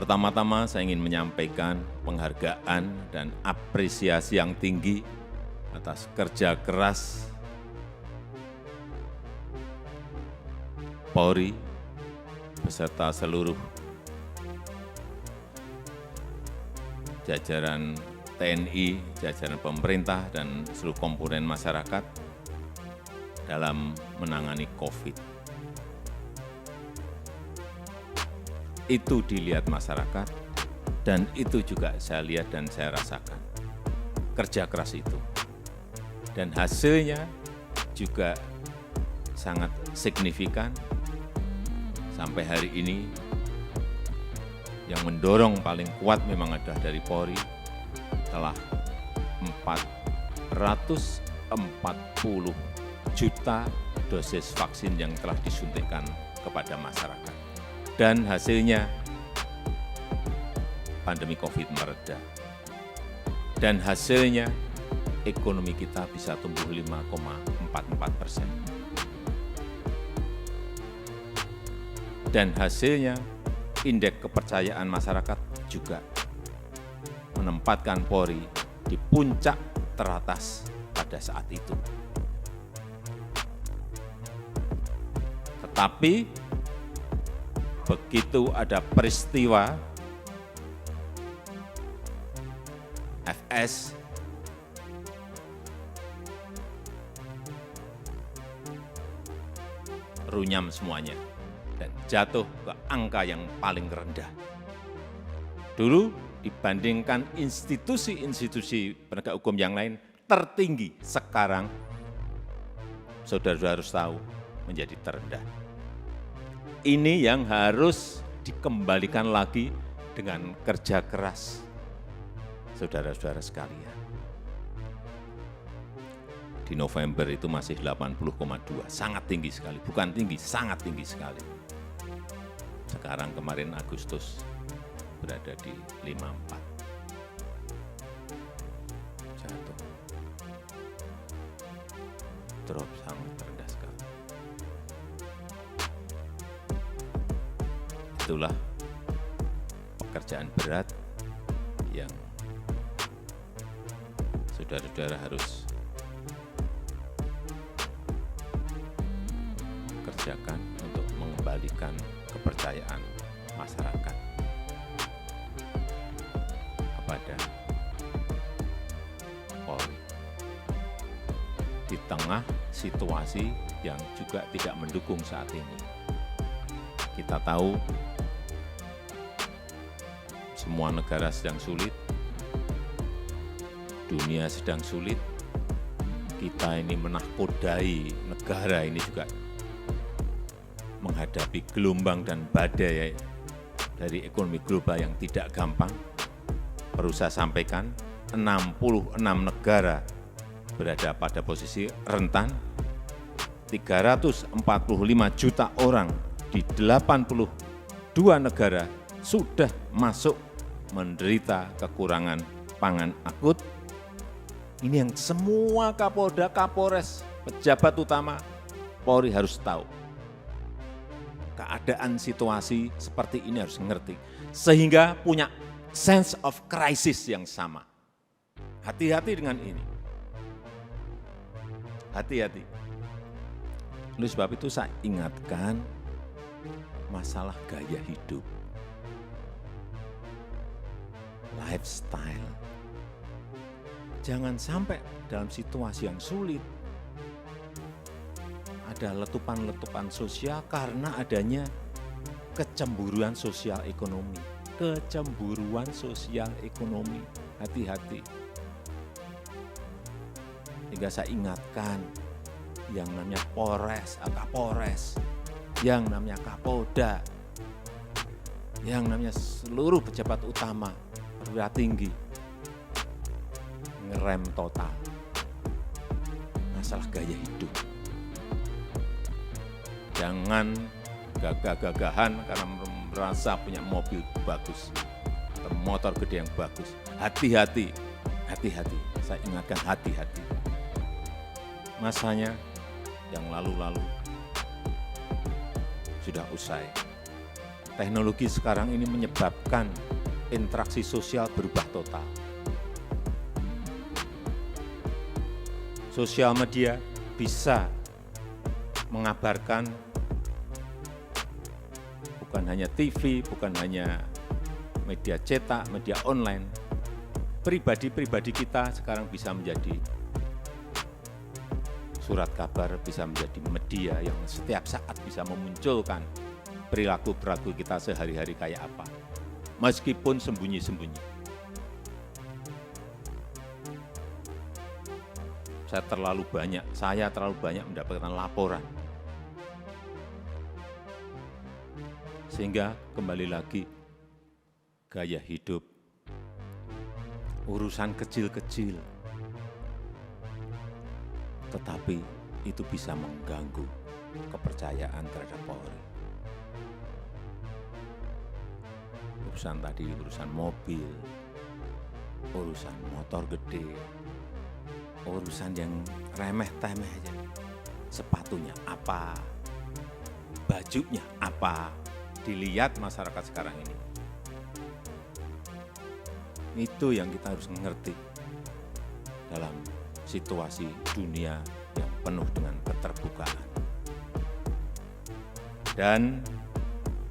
Pertama-tama saya ingin menyampaikan penghargaan dan apresiasi yang tinggi atas kerja keras Polri beserta seluruh jajaran TNI, jajaran pemerintah, dan seluruh komponen masyarakat dalam menangani COVID. Itu dilihat masyarakat, dan itu juga saya lihat dan saya rasakan. Kerja keras itu. Dan hasilnya juga sangat signifikan. Sampai hari ini, yang mendorong paling kuat memang adalah dari Polri, telah 440 juta dosis vaksin yang telah disuntikkan kepada masyarakat. Dan hasilnya, pandemi COVID mereda. Dan hasilnya, ekonomi kita bisa tumbuh 5,44%. Dan hasilnya, indeks kepercayaan masyarakat juga menempatkan Polri di puncak teratas pada saat itu. Tetapi, begitu ada peristiwa FS, runyam semuanya dan jatuh ke angka yang paling rendah. Dulu dibandingkan institusi-institusi penegak hukum yang lain tertinggi, sekarang saudara-saudara harus tahu menjadi terendah. Ini yang harus dikembalikan lagi dengan kerja keras saudara-saudara sekalian. Di November itu masih 80,2, sangat tinggi sekali, bukan tinggi, sangat tinggi sekali. Sekarang kemarin Agustus berada di 54. Jatuh. Drop sangat rendah sekali. Itulah pekerjaan berat yang saudara-saudara harus kerjakan untuk mengembalikan kepercayaan masyarakat kepada Polri. Di tengah situasi yang juga tidak mendukung saat ini. Kita tahu semua negara sedang sulit, dunia sedang sulit, kita ini menahkodai negara ini juga menghadapi gelombang dan badai dari ekonomi global yang tidak gampang. Perlu saya sampaikan, 66 negara berada pada posisi rentan, 345 juta orang di 82 negara sudah masuk menderita kekurangan pangan akut. Ini yang semua Kapolda, Kapolres, pejabat utama Polri harus tahu. Keadaan situasi seperti ini harus mengerti, sehingga punya sense of crisis yang sama. Hati-hati dengan ini. Hati-hati. Oleh sebab itu saya ingatkan masalah gaya hidup, lifestyle. Jangan sampai dalam situasi yang sulit ada letupan-letupan sosial karena adanya kecemburuan sosial ekonomi. Kecemburuan sosial ekonomi. Hati-hati. Sehingga saya ingatkan yang namanya Polres, Kapolres, yang namanya Kapolda, yang namanya seluruh pejabat utama, perwira tinggi, ngerem total masalah gaya hidup. Jangan gagah-gagahan karena merasa punya mobil bagus atau motor gede yang bagus. Hati-hati, hati-hati. Saya ingatkan hati-hati. Masanya yang lalu-lalu sudah usai. Teknologi sekarang ini menyebabkan interaksi sosial berubah total. Sosial media bisa mengabarkan bukan hanya TV, bukan hanya media cetak, media online. Pribadi-pribadi kita sekarang bisa menjadi surat kabar, bisa menjadi media yang setiap saat bisa memunculkan perilaku-perilaku kita sehari-hari kayak apa, meskipun sembunyi-sembunyi. Saya terlalu banyak mendapatkan laporan. Sehingga kembali lagi, gaya hidup, urusan kecil-kecil, tetapi itu bisa mengganggu kepercayaan terhadap Polri. Urusan tadi, urusan mobil, urusan motor gede, urusan yang remeh-temeh aja. Sepatunya apa, bajunya apa, dilihat masyarakat sekarang ini. Itu yang kita harus mengerti dalam situasi dunia yang penuh dengan keterbukaan. Dan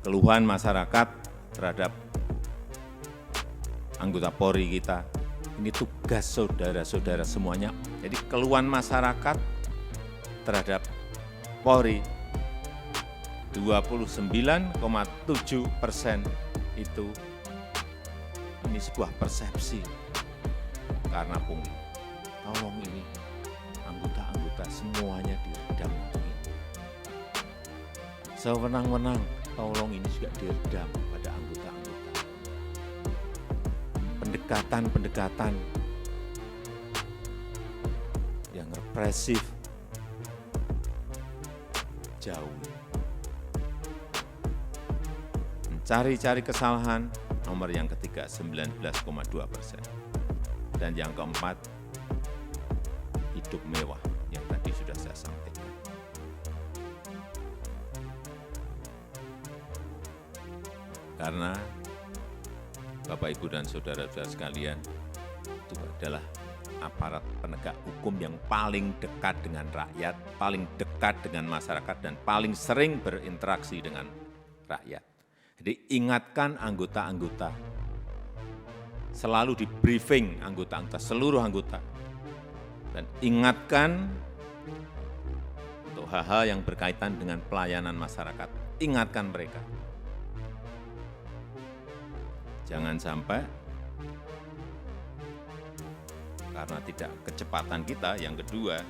keluhan masyarakat terhadap anggota Polri kita, ini tugas saudara-saudara semuanya. Jadi keluhan masyarakat terhadap Polri 29,7% itu ini sebuah persepsi karena pungli. Tolong ini anggota-anggota semuanya diredam untuk ini. Sewenang-wenang, tolong ini juga diredam pada anggota-anggota. Pendekatan-pendekatan yang represif jauh. Mencari-cari kesalahan, nomor yang ketiga 19,2%. Dan yang keempat, hidup mewah yang tadi sudah saya sampaikan. Karena Bapak, Ibu, dan saudara-saudara sekalian, itu adalah aparat penegak hukum yang paling dekat dengan rakyat, paling dekat dengan masyarakat, dan paling sering berinteraksi dengan rakyat. Jadi ingatkan anggota-anggota, selalu di briefing anggota-anggota, seluruh anggota, dan ingatkan untuk hal-hal yang berkaitan dengan pelayanan masyarakat. Ingatkan mereka. Jangan sampai karena tidak kecepatan kita, yang kedua,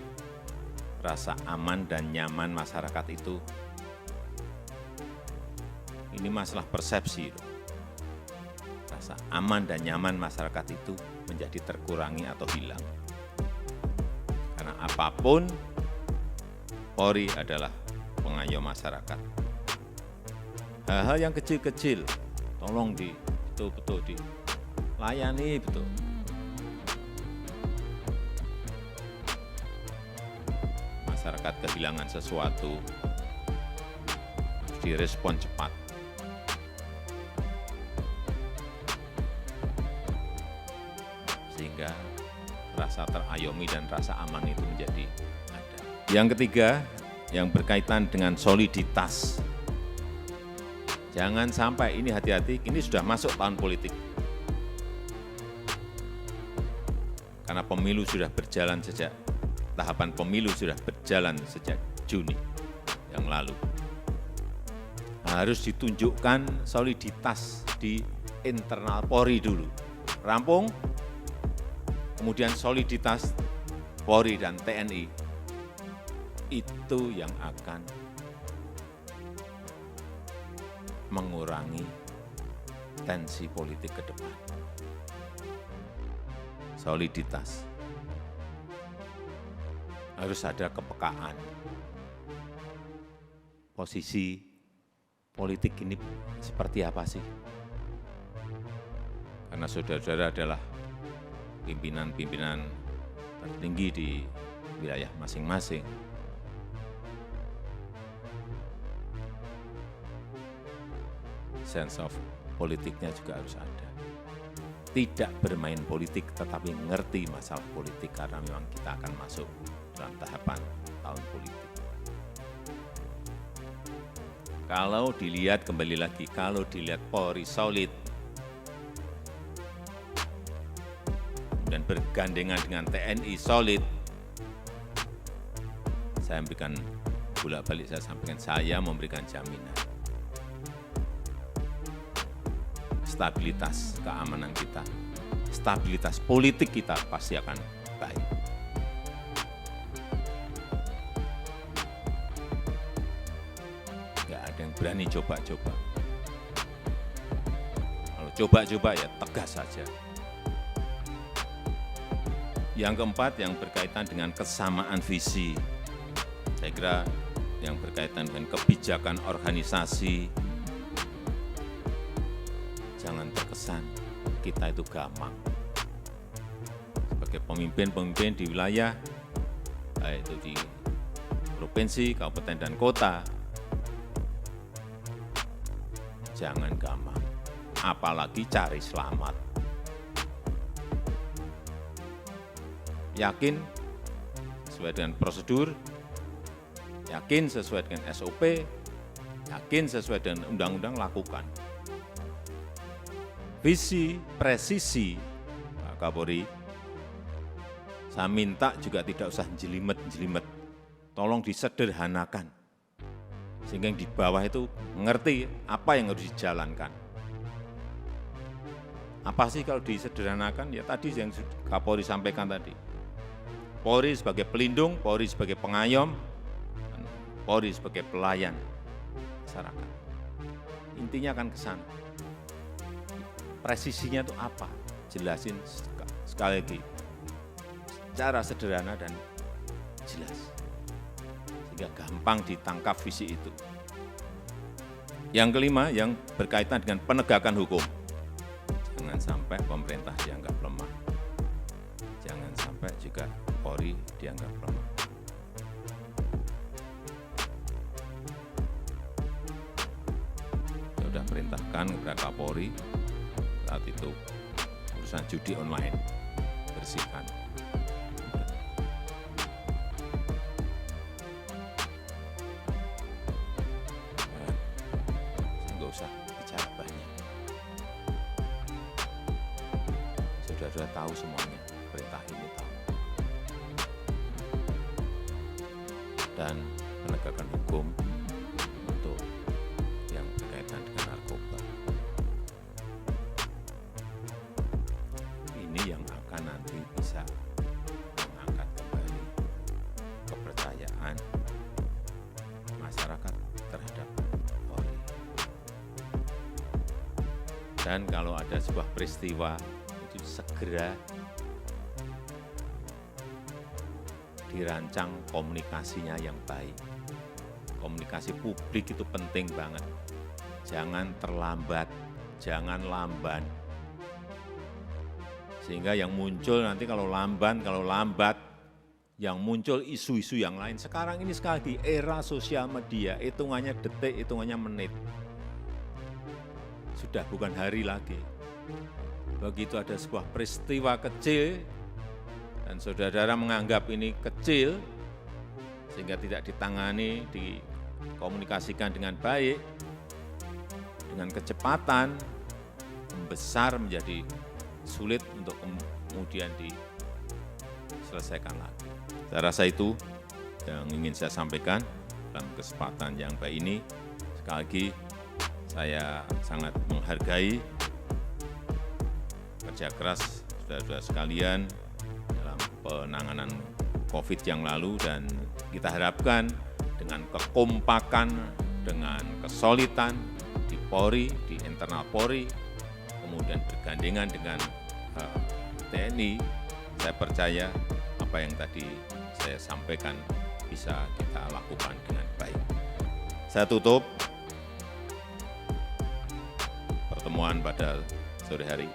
rasa aman dan nyaman masyarakat itu, ini masalah persepsi. Rasa aman dan nyaman masyarakat itu menjadi terkurangi atau hilang. Karena apapun, Polri adalah pengayom masyarakat. Hal-hal yang kecil-kecil, tolong betul-betul dilayani betul. Masyarakat kehilangan sesuatu, direspon cepat. Sehingga rasa terayomi dan rasa aman itu menjadi ada. Yang ketiga, yang berkaitan dengan soliditas. Jangan sampai, ini hati-hati, ini sudah masuk tahun politik. Karena pemilu sudah berjalan tahapan pemilu sudah berjalan sejak Juni yang lalu. Harus ditunjukkan soliditas di internal Polri dulu. Rampung, kemudian soliditas Polri dan TNI. Itu yang akan mengurangi tensi politik ke depan. Soliditas. Harus ada kepekaan. Posisi politik ini seperti apa sih? Karena saudara-saudara adalah pimpinan-pimpinan tertinggi di wilayah masing-masing. sense of politiknya juga harus ada. Tidak bermain politik, tetapi mengerti masalah politik, karena memang kita akan masuk dalam tahapan tahun politik. Kalau dilihat, kembali lagi, kalau dilihat Polri solid dan bergandengan dengan TNI solid, saya memberikan bolak-balik, saya memberikan jaminan stabilitas keamanan kita, stabilitas politik kita pasti akan baik. Nggak ada yang berani coba-coba. Kalau coba-coba ya tegas saja. Yang keempat, yang berkaitan dengan kesamaan visi. Saya kira yang berkaitan dengan kebijakan organisasi, jangan terkesan kita itu gampang. Sebagai pemimpin-pemimpin di wilayah, baik itu di provinsi, kabupaten, dan kota, jangan gampang, apalagi cari selamat. Yakin sesuai dengan prosedur, yakin sesuai dengan SOP, yakin sesuai dengan undang-undang, lakukan. Visi, presisi, Pak Kapolri, saya minta juga tidak usah jelimet-jelimet, tolong disederhanakan, sehingga yang di bawah itu mengerti apa yang harus dijalankan. Apa sih kalau disederhanakan? Ya tadi yang Kapolri sampaikan tadi, Polri sebagai pelindung, Polri sebagai pengayom, dan Polri sebagai pelayan masyarakat. Intinya akan ke sana. Presisinya itu apa? Jelasin sekali lagi, secara sederhana dan jelas, sehingga gampang ditangkap visi itu. Yang kelima, yang berkaitan dengan penegakan hukum. Jangan sampai pemerintah dianggap lemah. Jangan sampai juga Polri dianggap lemah. Saya sudah perintahkan kepada Kapolri saat itu urusan judi online, bersihkan. Nggak usah bicara banyak. Sudah tahu semuanya, perintah ini tahu. Dan penegakan hukum untuk yang berkaitan dengan narkoba. Ini yang akan nanti bisa mengangkat kembali kepercayaan masyarakat terhadap Polri. Dan kalau ada sebuah peristiwa, itu segera dirancang komunikasinya yang baik. Komunikasi publik itu penting banget. Jangan terlambat, jangan lamban. Sehingga yang muncul nanti kalau lambat, yang muncul isu-isu yang lain. Sekarang ini sekali lagi era sosial media, hitungannya detik, hitungannya menit. Sudah bukan hari lagi. Begitu ada sebuah peristiwa kecil, dan saudara-saudara menganggap ini kecil, sehingga tidak ditangani, dikomunikasikan dengan baik, dengan kecepatan, membesar menjadi sulit untuk kemudian diselesaikan lagi. Saya rasa itu yang ingin saya sampaikan dalam kesempatan yang baik ini. Sekali lagi, saya sangat menghargai kerja keras saudara-saudara sekalian dalam penanganan COVID yang lalu, dan kita harapkan dengan kekompakan, dengan kesolidan di Polri, di internal Polri, kemudian bergandengan dengan TNI, saya percaya apa yang tadi saya sampaikan bisa kita lakukan dengan baik. Saya tutup pertemuan pada sore hari.